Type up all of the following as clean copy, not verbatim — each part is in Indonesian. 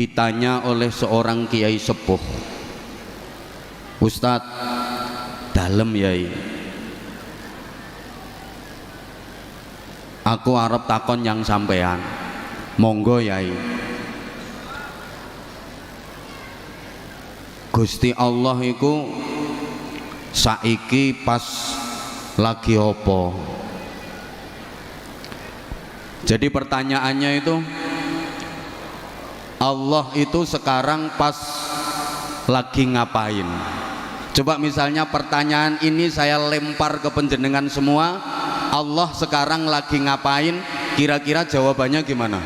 ditanya oleh seorang kiai sepuh, "Ustadz, dalem yai, aku arep takon yang sampean." "Monggo yai." Gusti Allah iku saiki pas lagi opo? Jadi pertanyaannya itu, Allah itu sekarang pas lagi ngapain? Coba misalnya pertanyaan ini saya lempar ke penjenengan semua, Allah sekarang lagi ngapain? Kira-kira jawabannya gimana?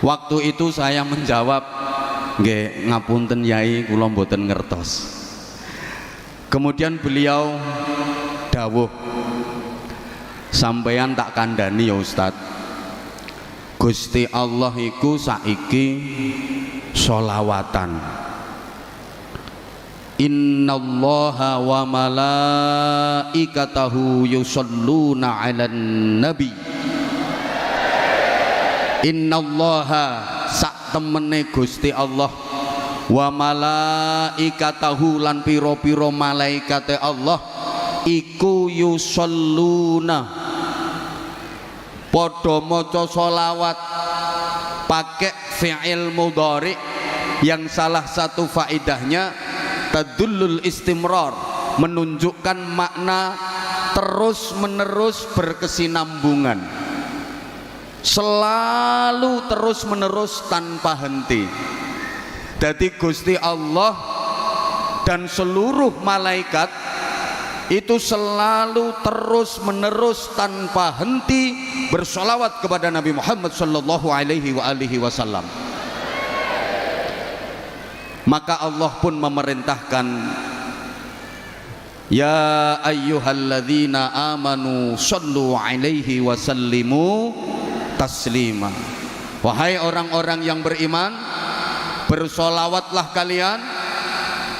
Waktu itu saya menjawab, "Nggih, ngapunten yai, kula mboten ngertos." Kemudian beliau dawuh, "Sampeyan tak kandhani ya Ustad, Gusti Allah iku saiki sholawatan. Innallaha wa malaikatahu yusholluna 'alan nabi." Innallaha sak temene Gusti Allah, wa malaikatahu lan piro-piro malaikate Allah iku yusholluna padha maca sholawat, pakai fi'il mudhari yang salah satu faedahnya tadullul istimrar, menunjukkan makna terus menerus berkesinambungan, selalu terus menerus tanpa henti. Jadi Gusti Allah dan seluruh malaikat itu selalu terus menerus tanpa henti bersolawat kepada Nabi Muhammad sallallahu alaihi wasallam. Maka Allah pun memerintahkan, "Ya ayyuhalladzina amanu shollu alaihi wasallimu taslima." Wahai orang-orang yang beriman, bersolawatlah kalian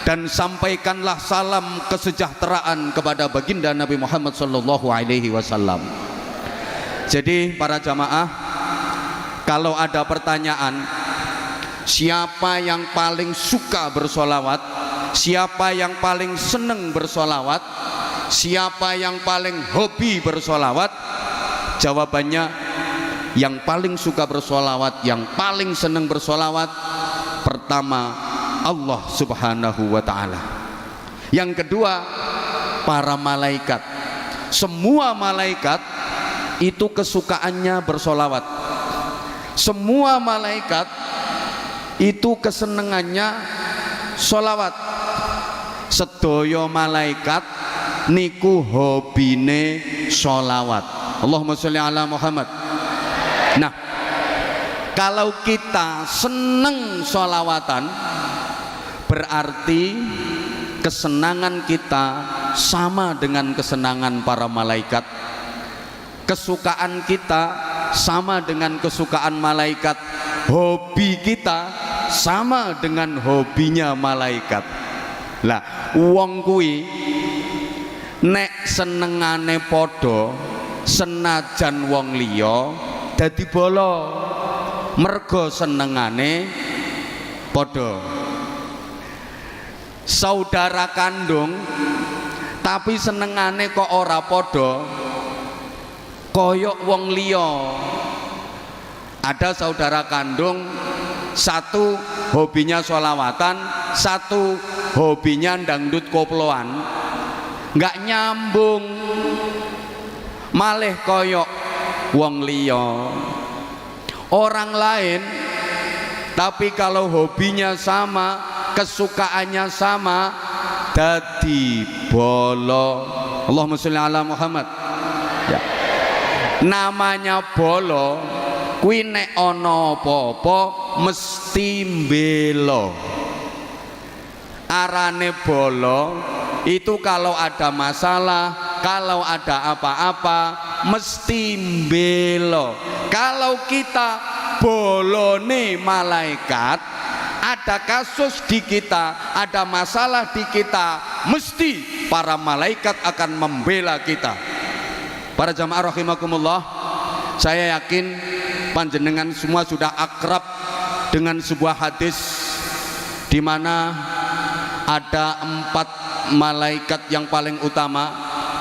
dan sampaikanlah salam kesejahteraan kepada baginda Nabi Muhammad sallallahu alaihi wasallam. Jadi para jamaah, kalau ada pertanyaan siapa yang paling suka bersolawat, siapa yang paling seneng bersolawat, siapa yang paling hobi bersolawat, jawabannya yang paling suka bersolawat, yang paling seneng bersolawat, pertama Allah subhanahu wa ta'ala. Yang kedua, para malaikat. Semua malaikat itu kesukaannya bersolawat. Semua malaikat itu kesenengannya solawat. Sedaya malaikat niku hobine solawat. Allahumma sholli ala Muhammad. Nah, kalau kita seneng solawatan, berarti kesenangan kita sama dengan kesenangan para malaikat, kesukaan kita sama dengan kesukaan malaikat, hobi kita sama dengan hobinya malaikat. Lah wong kuwi nek senengane podo, senajan wong liya dadi bolo, mergo senengane podo. Saudara kandung tapi senengane kok ora podo, koyok wong liya. Ada saudara kandung, satu hobinya sholawatan, satu hobinya dangdut koploan, nggak nyambung, malih koyok wong liya. Orang lain tapi kalau hobinya sama, kesukaannya sama, dadi bolo. Allahumma sholli ala Muhammad. Ya. Namanya bolo kuwi nek ana apa-apa mesti mbelo. Arane bolo itu kalau ada masalah, kalau ada apa-apa mesti mbelo. Kalau kita bolone malaikat, ada kasus di kita, ada masalah di kita, mesti para malaikat akan membela kita. Para jamaah rahimakumullah, saya yakin panjenengan semua sudah akrab dengan sebuah hadis di mana ada 4 malaikat yang paling utama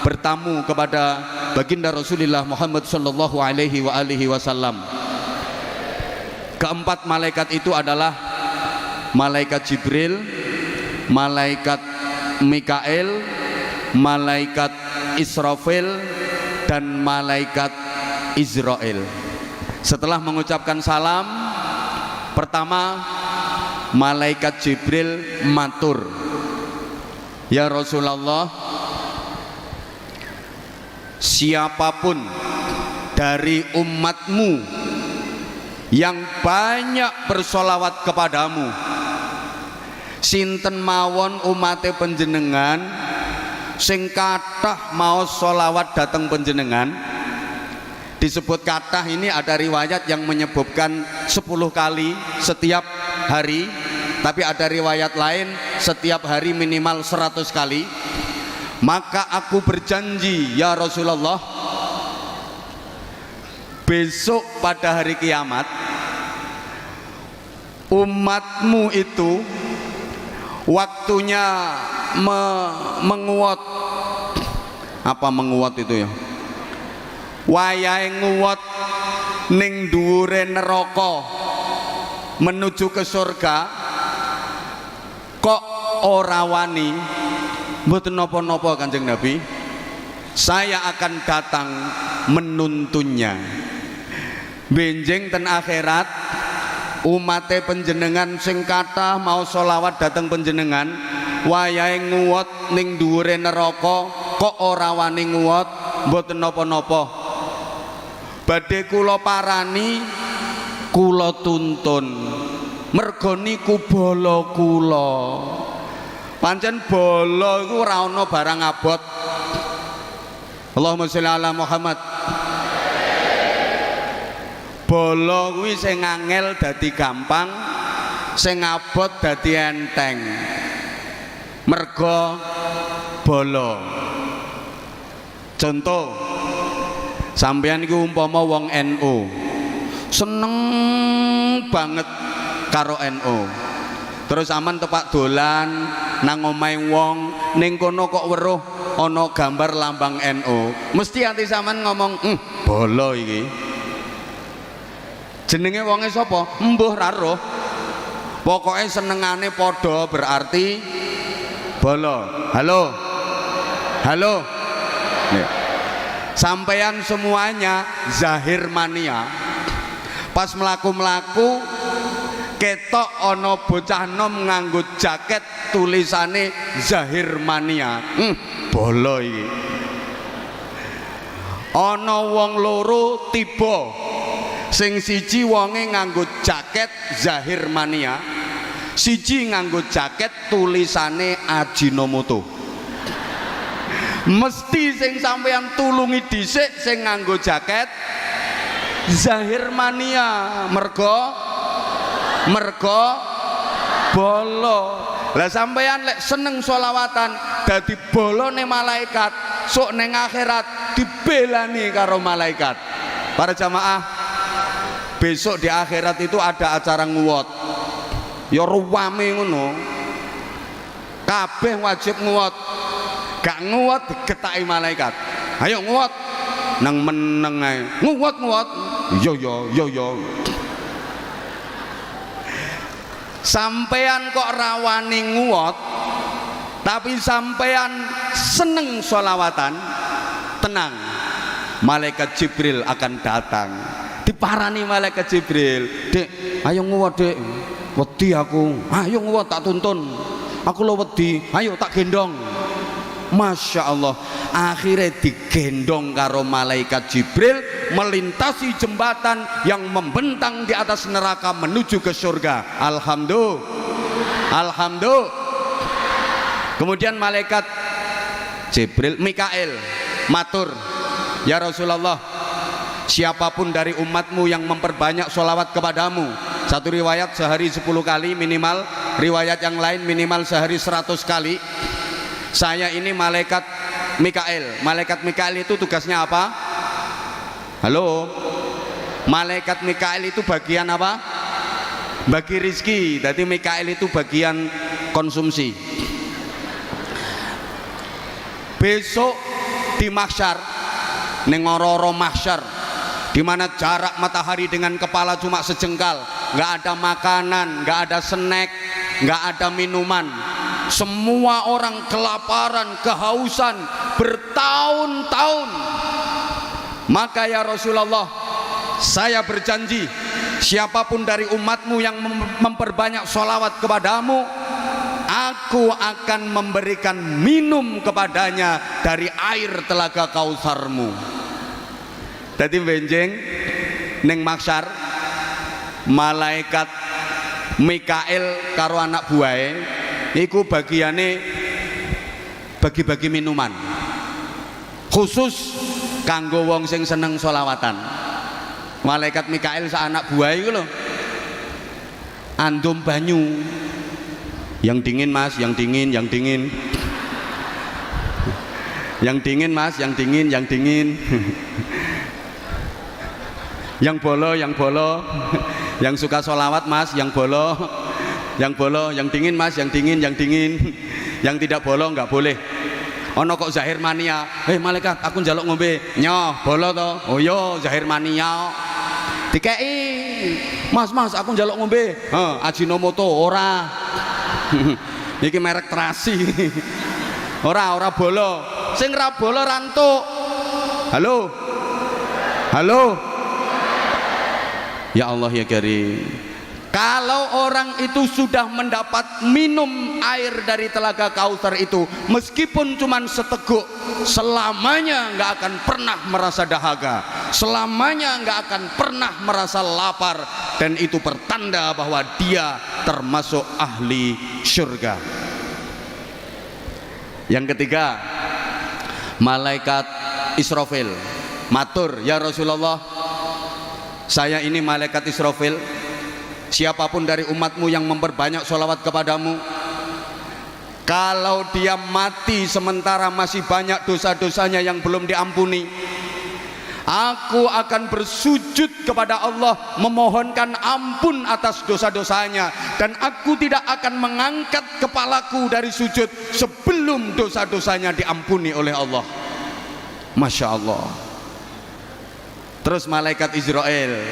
bertamu kepada baginda Rasulullah Muhammad sallallahu alaihi wasallam. Keempat malaikat itu adalah malaikat Jibril, malaikat Mikail, malaikat Israfil, dan malaikat Israel. Setelah mengucapkan salam, pertama malaikat Jibril matur, "Ya Rasulullah, siapapun dari umatmu yang banyak bersolawat kepadamu, sinten mawon umate panjenengan sing kathah mau solawat datang panjenengan." Disebut kathah ini ada riwayat yang menyebutkan 10 kali setiap hari, tapi ada riwayat lain setiap hari minimal 100 kali. Maka aku berjanji ya Rasulullah, besok pada hari kiamat umatmu itu waktunya menguat. Apa menguat itu ya? Wayahe nguwat ning dhuwure neraka menuju ke surga, kok ora wani. Mboten napa-napa Kanjeng Nabi, saya akan datang menuntunnya. Benjing ten akhirat umate panjenengan sing kathah mau solawat dateng panjenengan, wayahe nguwat ning dhuwure neraka kok ora wani nguwat. Mboten napa-napa, badhe kula parani, kula tuntun, merga niku bala kula. Pancen bala iku ora ana barang abot. Allahumma sholli ala Muhammad. Bala kuwi sing angel dadi gampang, sing abot dadi enteng. Merga bala. Contoh, sampeyan iku umpama wong NU, seneng banget karo NU. Terus aman tepak dolan nang omahe wong, ning kono kok weruh ana gambar lambang NU. Mesti ati sampean ngomong, "Bala iki." Jenenge wonge sapa? Mbuh ra roh. Pokoke senengane padha berarti bala. Halo. Halo. Nih. Sampeyan semuanya zahir mania. Pas mlaku-mlaku ketok ana bocah nom nganggo jaket tulisane zahir mania. Bala iki. Ana wong loro tiba, sing siji wonge nganggo jaket zahir mania, siji nganggo jaket tulisane Ajinomoto. Mesti sing sampeyan tulungi dhisik sing nganggo jaket zahir mania, merga bala. Lah sampeyan lek seneng sholawatan dadi bolone malaikat, sok ning akhirat dibelani karo malaikat. Para jamaah, besok di akhirat itu ada acara nguwat. Ya ruwame ngono. Kabeh wajib nguwat. Gak nguwat digetaki malaikat. Ayo nguwat. Nang meneng ae. Nguwat. Yo. Sampean kok rawani nguwat, tapi sampean seneng sholawatan, tenang, malaikat Jibril akan datang. Diparani malaikat Jibril, "Dek, ayo nguwat, Dek. Wedi aku. Ayo nguwat tak tuntun. Aku lo wedi. Ayo tak gendong." Masya Allah, akhirnya digendong karo malaikat Jibril melintasi jembatan yang membentang di atas neraka menuju ke surga. Alhamdulillah. Kemudian malaikat Jibril, Mikail matur, "Ya Rasulullah, siapapun dari umatmu yang memperbanyak sholawat kepadamu." Satu riwayat sehari 10 kali minimal, riwayat yang lain minimal sehari 100 kali. Saya ini malaikat Mikail. Malaikat Mikail itu tugasnya apa? Halo? Malaikat Mikail itu bagian apa? Bagi rizki. Jadi Mikail itu bagian konsumsi. Besok di mahsyar, ning ora-ora mahsyar, di mana jarak matahari dengan kepala cuma sejengkal, nggak ada makanan, nggak ada snack, nggak ada minuman, semua orang kelaparan, kehausan bertahun-tahun. Maka ya Rasulullah, saya berjanji, siapapun dari umatmu yang memperbanyak sholawat kepadamu, aku akan memberikan minum kepadanya dari air telaga Kautsarmu. Dadi benjing ning mahsyar, malaikat Mikail karo anak buahe iku bagiane bagi-bagi minuman khusus kanggo wong sing seneng sholawatan. Malaikat Mikail sa anak buahe iku lho andum banyu. Yang dingin mas, yang dingin, yang dingin, yang dingin mas, yang dingin, yang dingin, yang bolo, yang bolo, yang suka sholawat mas, yang bolo, yang bolo, yang dingin mas, yang dingin, yang dingin, yang tidak bolo nggak boleh. Ono kok zahir mania, malaikat aku njaluk ngombe, nyoh bolo to, oh yo zahir mania, dikei, mas aku njaluk ngombe, Ajinomoto ora. Iki merek terasi. Ora bolo. Sing ra bolo rantuk. Halo. Halo. Ya Allah ya Karim. Kalau orang itu sudah mendapat minum air dari telaga Kautsar itu, meskipun cuma seteguk, selamanya nggak akan pernah merasa dahaga, selamanya nggak akan pernah merasa lapar, dan itu pertanda bahwa dia termasuk ahli surga. Yang ketiga, malaikat Israfil matur, ya Rasulullah, saya ini malaikat Israfil, siapapun dari umatmu yang memperbanyak sholawat kepadamu, kalau dia mati sementara masih banyak dosa-dosanya yang belum diampuni, aku akan bersujud kepada Allah memohonkan ampun atas dosa-dosanya, dan aku tidak akan mengangkat kepalaku dari sujud sebelum dosa-dosanya diampuni oleh Allah. Masya Allah. Terus malaikat Israel,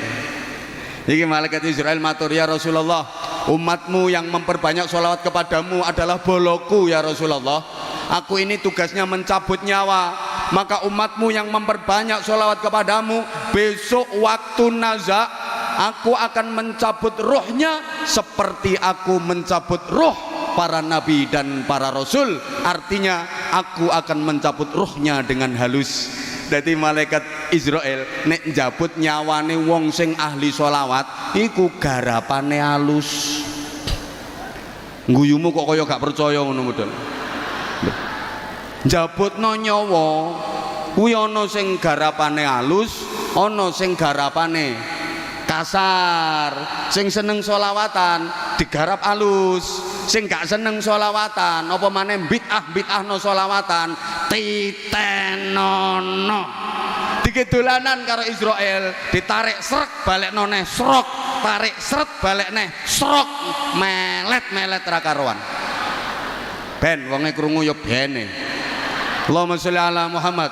ini malaikat Israel matur, ya Rasulullah, umatmu yang memperbanyak sholawat kepadamu adalah boloku ya Rasulullah, aku ini tugasnya mencabut nyawa, maka umatmu yang memperbanyak sholawat kepadamu, besok waktu naza aku akan mencabut ruhnya seperti aku mencabut ruh para nabi dan para rasul. Artinya aku akan mencabut ruhnya dengan halus. Jadi malaikat Israel nek njabut nyawane wong sing ahli sholawat iku garapane halus. Guyumu kok kaya gak percaya ngono model. Njabutno nyawa kuwi ana sing garapane halus, ana sing garapane kasar. Sing seneng sholawatan digarap halus, sing gak seneng sholawatan apa maneh bid'ah no sholawatan titenono. Dikidolanan karo Israel, ditarik srek balik noneh srok, tarik sret balik neh srok, melet ra karuan. Ben wonge krungu ya bene. Allahumma sholli ala Muhammad.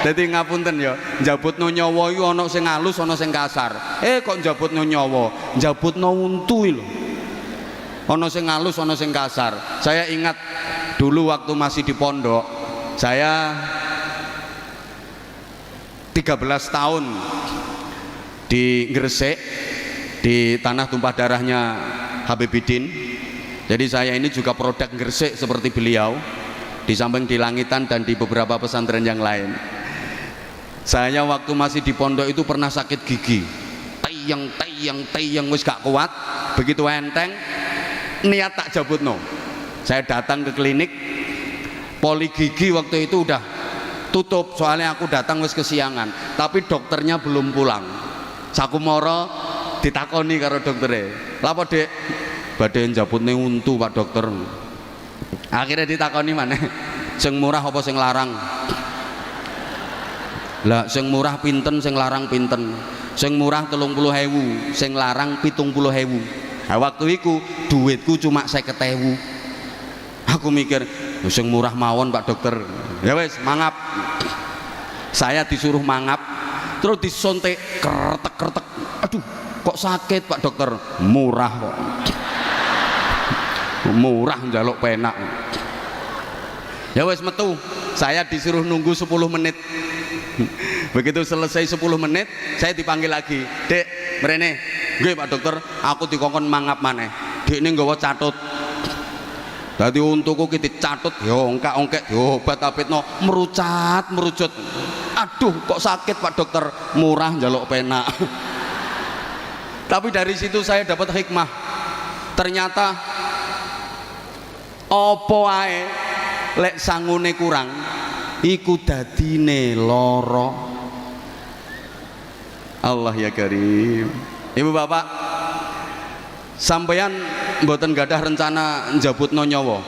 Dadi ngapunten ya, njabutno nyawa iku ana sing halus ana sing kasar. Kok njabutno nyawa, njabutno untu lho. Ana sing halus ana sing kasar. Saya ingat dulu waktu masih di pondok, saya 13 tahun di Gresik, di tanah tumpah darahnya Habibidin. Jadi saya ini juga produk Gresik seperti beliau, di samping di Langitan dan di beberapa pesantren yang lain. Saya waktu masih di pondok itu pernah sakit gigi, tayang wis gak kuat, begitu enteng niat tak jabutno. Saya datang ke klinik poli gigi, waktu itu udah tutup soalnya aku datang wis kesiangan, tapi dokternya belum pulang. Sakumoro ditakoni karo doktere, "Lapa Dek?" "Badhe njabutne untu Pak Dokter." Akhirnya ditakoni maneh, "Sing murah apa sing larang?" Lah sing murah pinten, sing larang pinten? Sing murah 30.000, sing larang 70.000. Nah, waktu itu duitku cuma 50.000. Aku mikir, sing murah mawon Pak Dokter. Ya wes, mangap. Saya disuruh mangap, terus disontek kretek-kretek. Aduh, kok sakit Pak Dokter? Murah kok. Murah njaluk penak. Ya wes metu. Saya disuruh nunggu 10 menit. Begitu selesai 10 menit, saya dipanggil lagi. Dek, mrene. Nggih Pak Dokter, aku dikongkon mangap maneh. Dekne nggawa catut. Dadi untuku ki dicatut, yo ongkak-ongkek diobat-abetno, merucut. Aduh, kok sakit Pak Dokter? Murah njaluk penak. Tapi dari situ saya dapat hikmah. Ternyata opo ae lek sangune kurang iku dadine loro. Allah ya Karim. Ibu bapak, sampeyan mboten gadah rencana njabutno nyawa?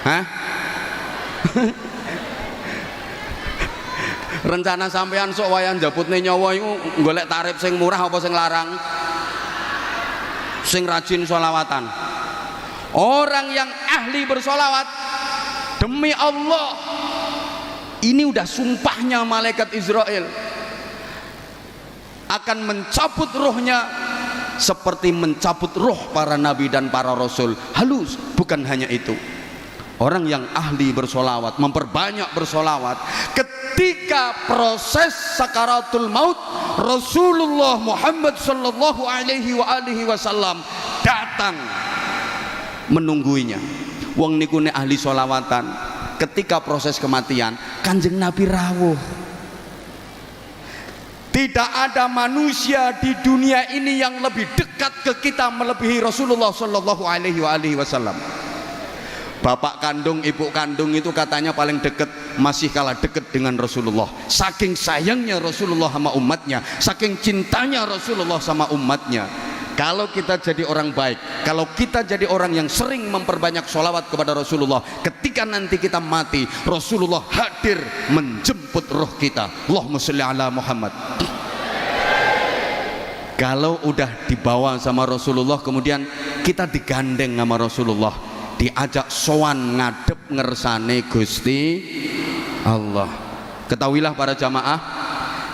Hah? Rencana sampeyan sok wayah njabutne nyawa iku golek tarif sing murah apa sing larang? Sing rajin sholawatan. Orang yang ahli bersolawat, demi Allah, ini udah sumpahnya malaikat Israel, akan mencabut rohnya seperti mencabut roh para nabi dan para rasul. Halus. Bukan hanya itu, orang yang ahli bersolawat, memperbanyak bersolawat, ketika proses sakaratul maut, Rasulullah Muhammad sallallahu alaihi wasallam datang menungguinya. Wong niku nek ahli solawatan, ketika proses kematian Kanjeng Nabi rawuh. Tidak ada manusia di dunia ini yang lebih dekat ke kita melebihi Rasulullah sallallahu alaihi wasallam. Bapak kandung, ibu kandung itu katanya paling dekat, masih kalah dekat dengan Rasulullah. Saking sayangnya Rasulullah sama umatnya, saking cintanya Rasulullah sama umatnya. Kalau kita jadi orang baik, kalau kita jadi orang yang sering memperbanyak sholawat kepada Rasulullah, ketika nanti kita mati, Rasulullah hadir menjemput roh kita. Allahumma sholli ala Muhammad. Kalau udah dibawa sama Rasulullah, kemudian kita digandeng sama Rasulullah, diajak sowan ngadep ngersane Gusti Allah. Ketahuilah para jamaah,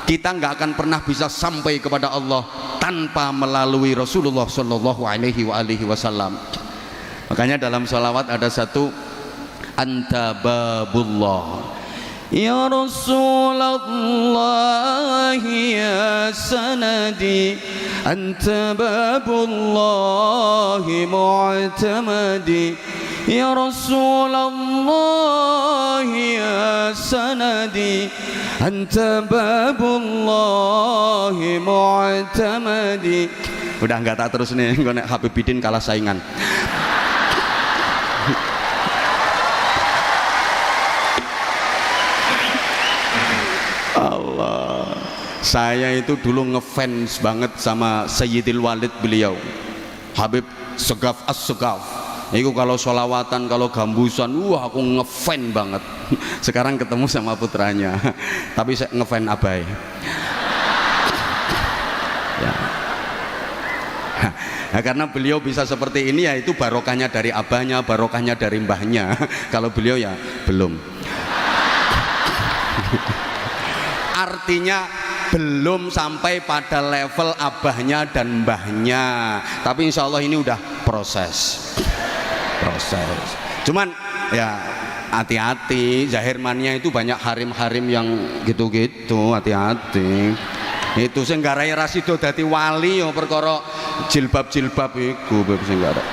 kita nggak akan pernah bisa sampai kepada Allah tanpa melalui Rasulullah Shallallahu Alaihi Wasallam. Makanya dalam sholawat ada satu, anta babullah ya Rasulullah ya sanadi, anta babullah mu'tamadi, ya Rasulullah ya sanadi, anta babullah mu'tamadi. Udah nggak tak terus nih, gue nek Habib Bidin kalah saingan. Allah, saya itu dulu ngefans banget sama Sayyidil Walid beliau, Habib Segaf As-Segaf. Itu kalau sholawatan, kalau gambusan, wah aku ngefan banget. Sekarang ketemu sama putranya, tapi saya ngefan abai. Ya. Nah, karena beliau bisa seperti ini, ya itu barokahnya dari abahnya, barokahnya dari mbahnya. Kalau beliau ya belum. Artinya belum sampai pada level abahnya dan mbahnya, tapi insya Allah ini udah proses. Cuman ya hati-hati, zahirmannya itu banyak harim-harim yang gitu-gitu, hati-hati. Itu sing garai rasido dadi wali yo perkara jilbab-jilbab iku sing gara.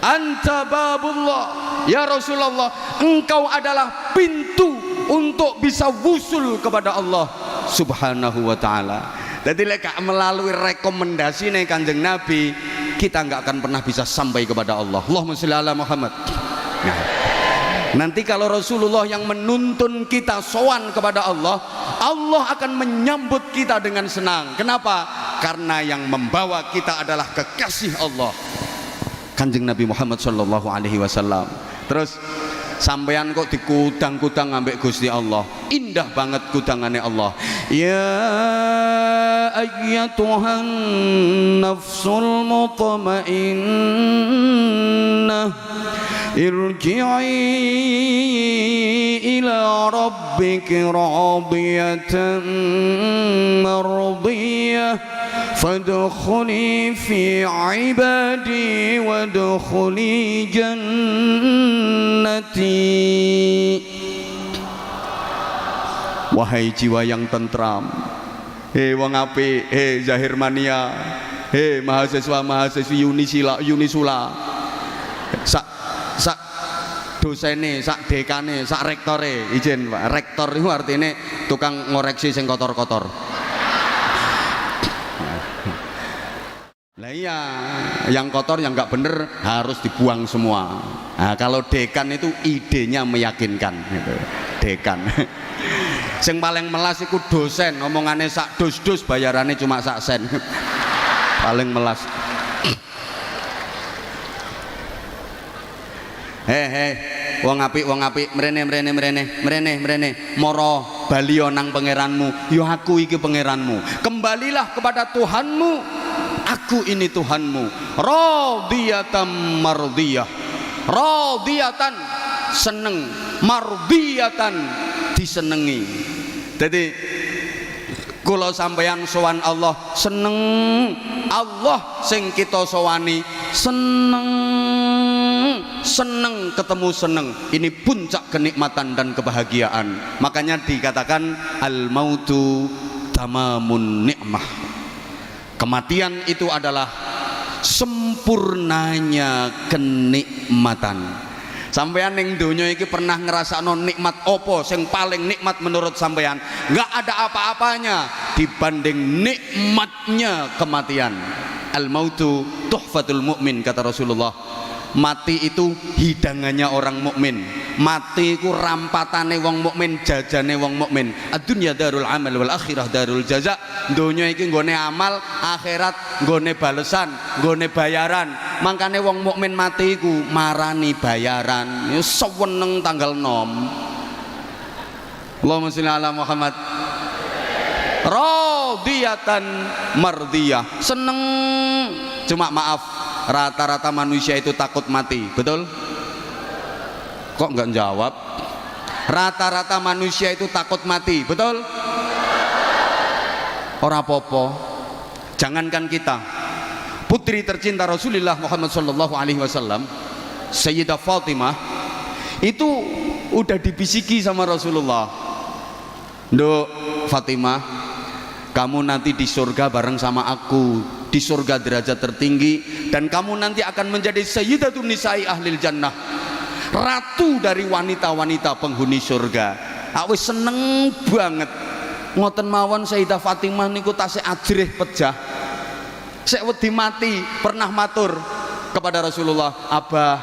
Anta babullah ya Rasulullah, engkau adalah pintu untuk bisa wusul kepada Allah Subhanahu wa ta'ala. Jadi lek melalui rekomendasi nih Kanjeng Nabi, kita nggak akan pernah bisa sampai kepada Allah. Allahumma sholli ala Muhammad. Nah, nanti kalau Rasulullah yang menuntun kita sowan kepada Allah, Allah akan menyambut kita dengan senang. Kenapa? Karena yang membawa kita adalah kekasih Allah. Kanjeng Nabi Muhammad sallallahu alaihi wasallam. Terus sampean kok dikudang-kudang ambek Gusti Allah, indah banget kudangannya Allah. Ya ayyatuhan nafsul mutmainnah irji'i ila rabbiki radiyatan mardiyah fadkhuli fi ibadi wadkhuli jannati. Wahai jiwa yang tentram, hei wong apik, hei Zahir Mania, hei mahasiswa-mahasiswi Unisula, sak dosene, sak dekane, sak rektore, izin Pak. Rektor itu artinya tukang ngoreksi sing kotor-kotor. Lah iya, yang kotor yang nggak bener harus dibuang semua. Nah, kalau dekan itu idenya meyakinkan gitu. Dekan. Sing paling melas iku dosen, omongannya sak dus-dus, bayarannya cuma sak sen. Paling melas. Wong apik mrene moro balio nang pangeranmu. Yo aku iki pangeranmu, kembalilah kepada Tuhanmu, aku ini Tuhanmu. Radiyatan mardiyah, radiyatan seneng, mardiyatan disenengi. Jadi kula sampeyan sowan Allah seneng, Allah sing kita sowani seneng ketemu seneng. Ini puncak kenikmatan dan kebahagiaan. Makanya dikatakan al mautu tamamun nikmah. Kematian itu adalah sempurnanya kenikmatan. Sampeyan ning donya iki pernah ngrasakno nikmat opo sing paling nikmat menurut sampeyan? Enggak ada apa-apanya dibanding nikmatnya kematian. Al mautu tuhfatul mukmin, kata Rasulullah. Mati itu hidangannya orang mukmin. Mati itu rampatane wong mukmin, jajane wong mukmin. Ad-dunya darul amal wal akhirah darul jaza. Donya iki nggone amal, akhirat nggone balesan, nggone bayaran. Mangkane wong mukmin mati iku marani bayaran. Ya seweneng tanggal 6. Allahumma sholli ala Muhammad. Radiyatan mardiyah, seneng. Cuma maaf, rata-rata manusia itu takut mati, betul? Kok nggak jawab? Rata-rata manusia itu takut mati, betul? Ora popo. Jangankan kita, putri tercinta Rasulullah Muhammad sallallahu alaihi wasallam, Sayyidah Fatimah, itu udah dibisiki sama Rasulullah. Nduk Fatimah, kamu nanti di surga bareng sama aku, di surga derajat tertinggi, dan kamu nanti akan menjadi sayyidatun nisa'i ahlil jannah, ratu dari wanita-wanita penghuni surga. Aku seneng banget ngoten mawon. Sayyidah Fatimah niku tasih ajrih pejah, sek wedi mati pernah matur kepada Rasulullah, Abah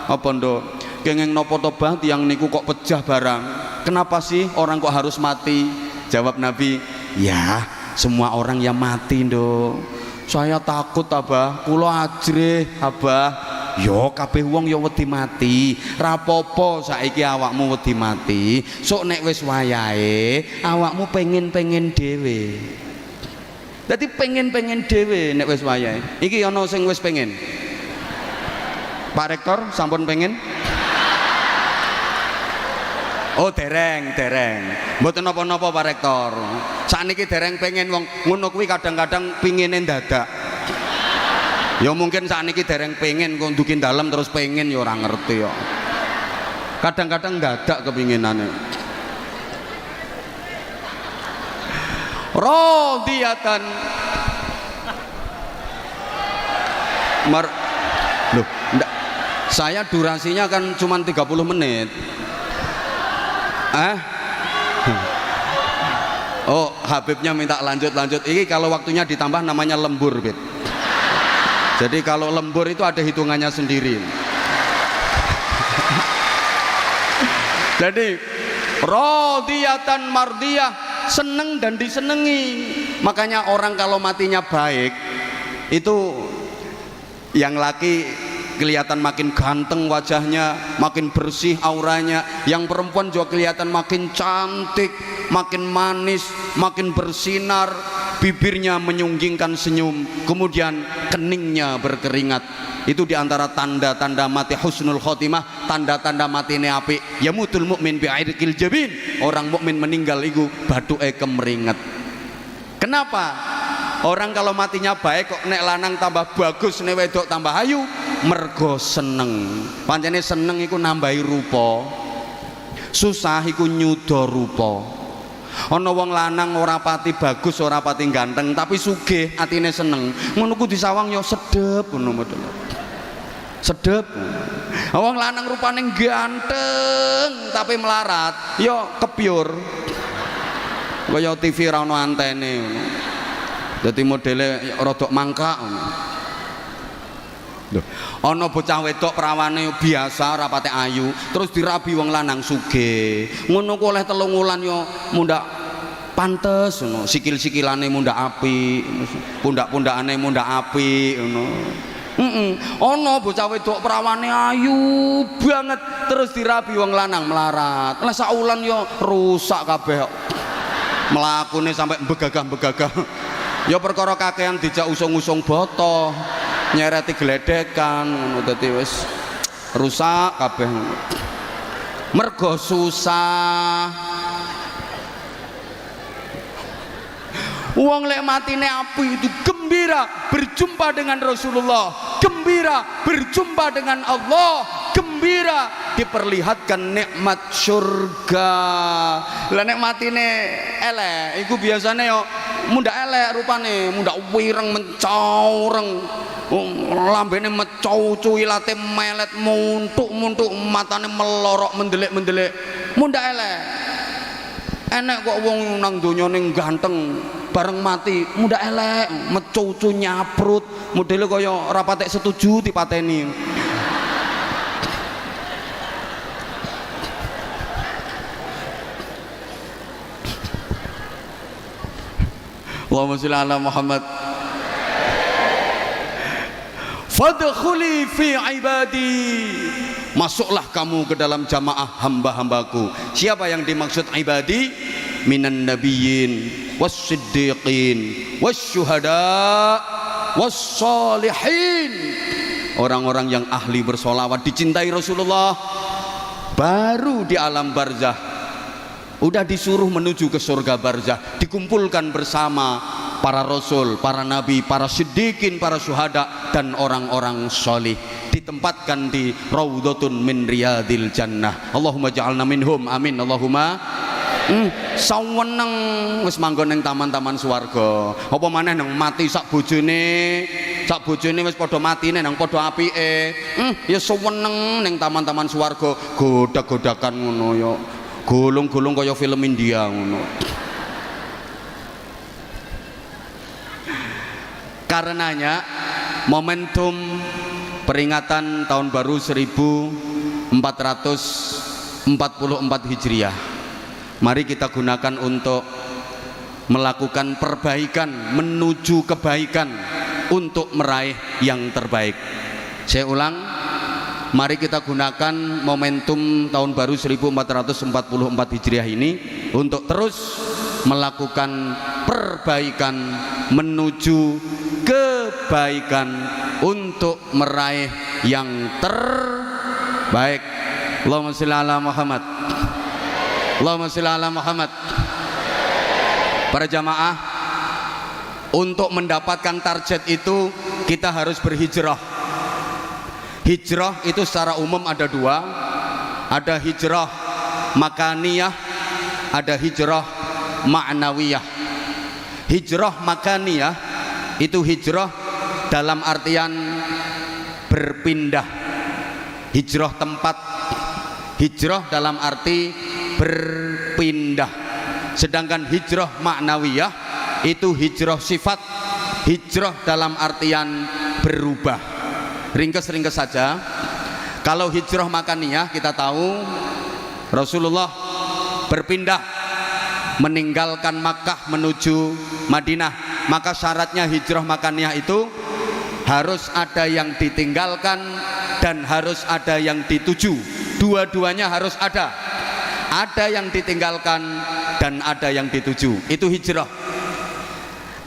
apa nduk kenging napa to Bah tiyang niku kok pejah barang, kenapa sih orang kok harus mati? Jawab Nabi, ya semua orang yang mati nduk. Saya takut Abah, kula ajrih Abah. Yo kabeh wong yo wedi mati, rapopo saiki awakmu wedi mati, sok nek wis wayahe awakmu pengen-pengen dhewe. Dadi pengen-pengen dhewe nek wis wayahe. Iki ana sing wis pengen. Pak Rektor sampun pengen? Oh dereng. Mboten napa-napa Pak Rektor. Sakniki dereng pengen, wong ngono kuwi kadang-kadang pingine dadak. Ya mungkin sakniki dereng pengen kok ndukin dalem terus pengen ya ora ngerti ya. Kadang-kadang dadak kepinginane. Radiyatan Loh, enggak. Saya durasinya kan cuma 30 menit. Oh, Habibnya minta lanjut. Ini kalau waktunya ditambah namanya lembur, Bib. Jadi kalau lembur itu ada hitungannya sendiri. Jadi radiyatan mardiyah, seneng dan disenengi. Makanya orang kalau matinya baik itu yang laki kelihatan makin ganteng wajahnya, makin bersih auranya. Yang perempuan juga kelihatan makin cantik, makin manis, makin bersinar, bibirnya menyunggingkan senyum, kemudian keningnya berkeringat. Itu diantara tanda-tanda mati husnul khotimah, tanda-tanda mati apik. Yamutul mukmin bi'irqil jabin. Orang mukmin meninggal itu bathuke kemeringet. Kenapa? Orang kalau matinya baik kok nek lanang tambah bagus, nek wedok tambah ayu, mergo seneng. Pancene seneng iku nambahi rupa, susah iku nyuda rupa. Ana wong lanang ora pati bagus, ora pati ganteng, tapi sugih, atine seneng. Ngono ku disawang ya sedep ngono model. Sedep. Wong lanang rupane ganteng tapi melarat, ya kebyur. Kaya TV ra ono antene ngono. Dadi modele rodok mangkak. Ana bocah wedok prawane biasa rapate ayu, terus dirabi wong lanang sugih. Ngono ku oleh 3 wulan yo mundak pantes ngono. Sikil-sikilane mundak apik, pundak-pundakane mundak apik ngono. Ana bocah wedok prawane ayu banget, terus dirabi wong lanang melarat. Lah sak wulan yo rusak kabeh. Mlakune sampai begagah-begagah. Ya perkara kakean dijak usung-usung boto, nyereti gledekan ngono, dadi wis rusak kabeh. Mergo susah. Wong lek matine api itu gembira berjumpa dengan Rasulullah, gembira berjumpa dengan Allah, gembira diperlihatkan nikmat surga. Lah nek matine elek iku biasane yo mundak elek rupane, mundak wireng mencoreng, lambene mecocu, ilate melet, muntuk-muntuk, matane melorok mendelik-mendelik, mundak elek. Enek kok wong nang donya ning ganteng bareng mati mundak elek, mecocu nyaprut, modele kaya ora patek setuju dipateni. Allahumma sholli ala Muhammad. Fadkhuli fi ibadi. Masuklah kamu ke dalam jamaah hamba-hambaku. Siapa yang dimaksud ibadi? Minan nabiyyin was-siddiqin was-syuhada was-shalihin. Orang-orang yang ahli bersolawat, dicintai Rasulullah, baru di alam barzah udah disuruh menuju ke surga barzah, dikumpulkan bersama para rasul, para nabi, para siddiqin, para syuhada, dan orang-orang solih, ditempatkan di raudhatun min riyadil jannah. Allahumma ja'alna minhum, amin. Allahumma saweneng wis manggon ning taman-taman swarga. Apa maneh nang mati sak bojone wis padha matine nang padha apike. Ya saweneng ning taman-taman swarga, godak-godakan ngono ya. Gulung-gulung kaya film India ngono. Karenanya momentum peringatan tahun baru 1444 Hijriah, mari kita gunakan untuk melakukan perbaikan menuju kebaikan, untuk meraih yang terbaik. Saya ulang, mari kita gunakan momentum tahun baru 1444 Hijriah ini untuk terus melakukan perbaikan menuju kebaikan, untuk meraih yang terbaik. Allahumma sholli ala Muhammad. Allahumma sholli ala Muhammad. Para jamaah, untuk mendapatkan target itu kita harus berhijrah. Hijrah itu secara umum ada dua, ada hijrah makaniyah, ada hijrah ma'nawiyah. Hijrah makaniyah itu hijrah dalam artian berpindah, hijrah tempat, hijrah dalam arti berpindah. Sedangkan hijrah ma'nawiyah itu hijrah sifat, hijrah dalam artian berubah. Ringkes-ringkes saja. Kalau hijrah makaniyah kita tahu Rasulullah berpindah meninggalkan Makkah menuju Madinah, maka syaratnya hijrah makaniyah itu harus ada yang ditinggalkan, dan harus ada yang dituju. Dua-duanya harus ada. Ada yang ditinggalkan dan ada yang dituju. Itu hijrah.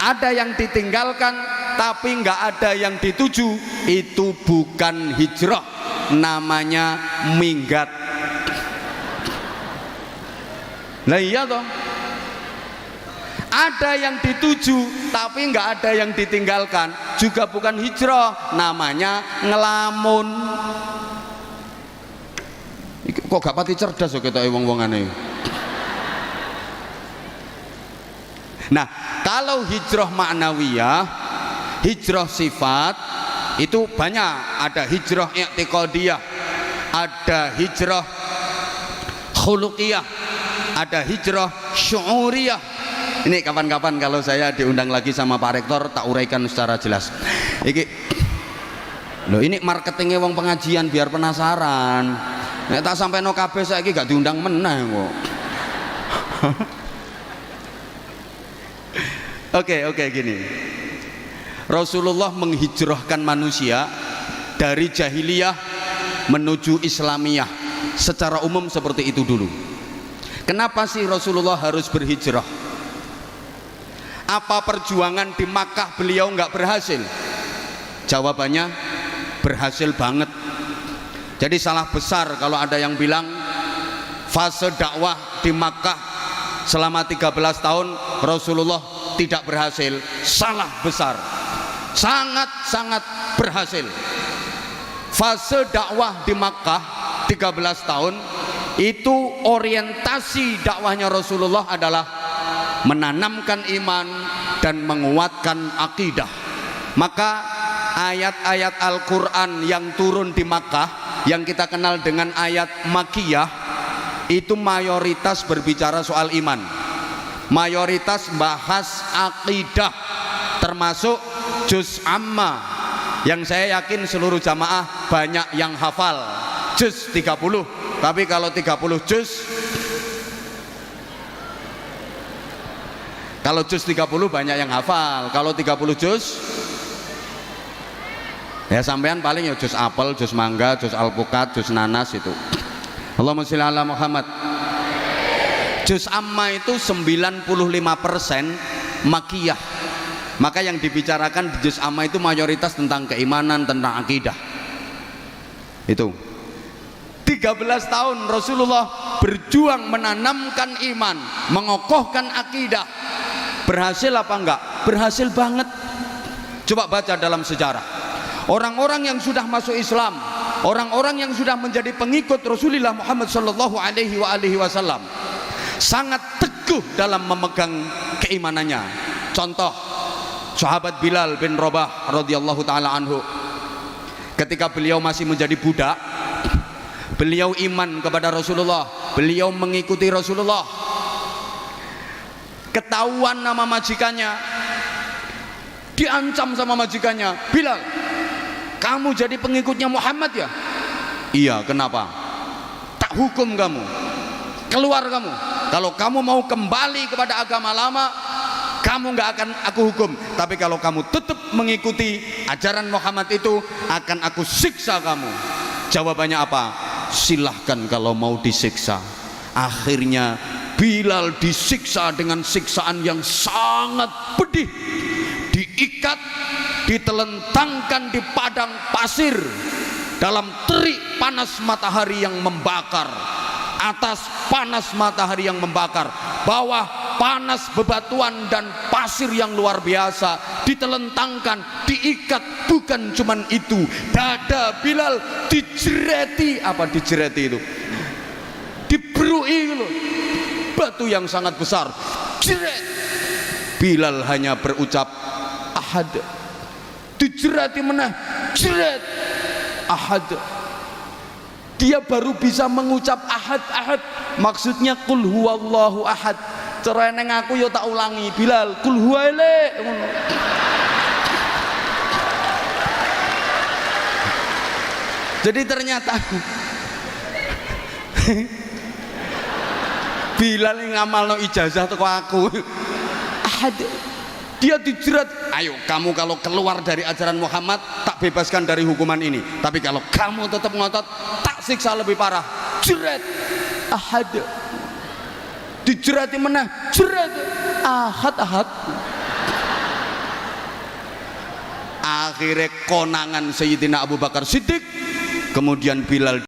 Ada yang ditinggalkan tapi nggak ada yang dituju, itu bukan hijrah, namanya minggat. Nah iya toh. Ada yang dituju tapi nggak ada yang ditinggalkan, juga bukan hijrah, namanya ngelamun. Kok gak pati cerdas kok kita wong-wongane. Nah, kalau hijrah ma'nawiyah, hijrah sifat itu banyak. Ada hijrah i'tiqadiyah, ada hijrah khuluqiyah, ada hijrah syu'uriyah. Ini kapan-kapan kalau saya diundang lagi sama Pak Rektor tak uraikan secara jelas. Ini marketingnya wong pengajian biar penasaran. Nek tak sampai no kabeh saiki gak diundang meneh kok. Oke, gini. Rasulullah menghijrahkan manusia dari jahiliyah menuju Islamiyah. Secara umum seperti itu dulu. Kenapa sih Rasulullah harus berhijrah? Apa perjuangan di Makkah beliau nggak berhasil? Jawabannya berhasil banget. Jadi salah besar kalau ada yang bilang fase dakwah di Makkah selama 13 tahun Rasulullah tidak berhasil. Salah besar. Sangat-sangat berhasil. Fase dakwah di Makkah 13 tahun itu orientasi dakwahnya Rasulullah adalah menanamkan iman dan menguatkan akidah. Maka ayat-ayat Al-Quran yang turun di Makkah yang kita kenal dengan ayat Makkiyah itu mayoritas berbicara soal iman, mayoritas bahas akidah, termasuk juz amma yang saya yakin seluruh jamaah banyak yang hafal, juz 30. Tapi kalau 30 juz, kalau juz 30 banyak yang hafal. Kalau 30 juz ya sampean paling ya juz apel, juz mangga, juz alpukat, juz nanas itu. Allahumma sholli ala Muhammad. Juz amma itu 95% makiyah. Maka yang dibicarakan di juz amma itu mayoritas tentang keimanan, tentang akidah. Itu 13 tahun Rasulullah berjuang menanamkan iman, mengokohkan akidah. Berhasil apa enggak? Berhasil banget. Coba baca dalam sejarah. Orang-orang yang sudah masuk Islam, orang-orang yang sudah menjadi pengikut Rasulullah Muhammad sallallahu alaihi wasallam, sangat teguh dalam memegang keimanannya. Contoh, sahabat Bilal bin Rabah radhiyallahu taala anhu. Ketika beliau masih menjadi budak, beliau iman kepada Rasulullah, beliau mengikuti Rasulullah. Ketahuan nama majikannya, diancam sama majikannya, Bilal, kamu jadi pengikutnya Muhammad ya? Iya, kenapa? Tak hukum kamu, keluar kamu. Kalau kamu mau kembali kepada agama lama, kamu nggak akan aku hukum. Tapi kalau kamu tetap mengikuti ajaran Muhammad itu, akan aku siksa kamu. Jawabannya apa? Silahkan kalau mau disiksa. Akhirnya Bilal disiksa dengan siksaan yang sangat pedih, diikat, ditelentangkan di padang pasir dalam terik panas matahari yang membakar, atas panas matahari yang membakar, bawah panas bebatuan dan pasir yang luar biasa, ditelentangkan, diikat. Bukan cuman itu, dada Bilal dijereti. Apa dijereti itu? Diberui loh, batu yang sangat besar, jeret. Bilal hanya berucap ahad. Dijerati meneh, jeret, ahad. Dia baru bisa mengucap ahad. Maksudnya kul huwallahu ahad. Cara neng aku yo tak ulangi, Bilal kul huwaile. Jadi ternyata Bilal ngamalno ijazah teko aku. Ahad. dia dijerat, ayo kamu kalau keluar dari ajaran Muhammad tak bebaskan dari hukuman ini, tapi kalau kamu tetap ngotot tak siksa lebih parah. Jerat ahad, dijerati meneh, jerat ahad. Akhirnya konangan Sayyidina Abu Bakar Siddiq, kemudian Bilal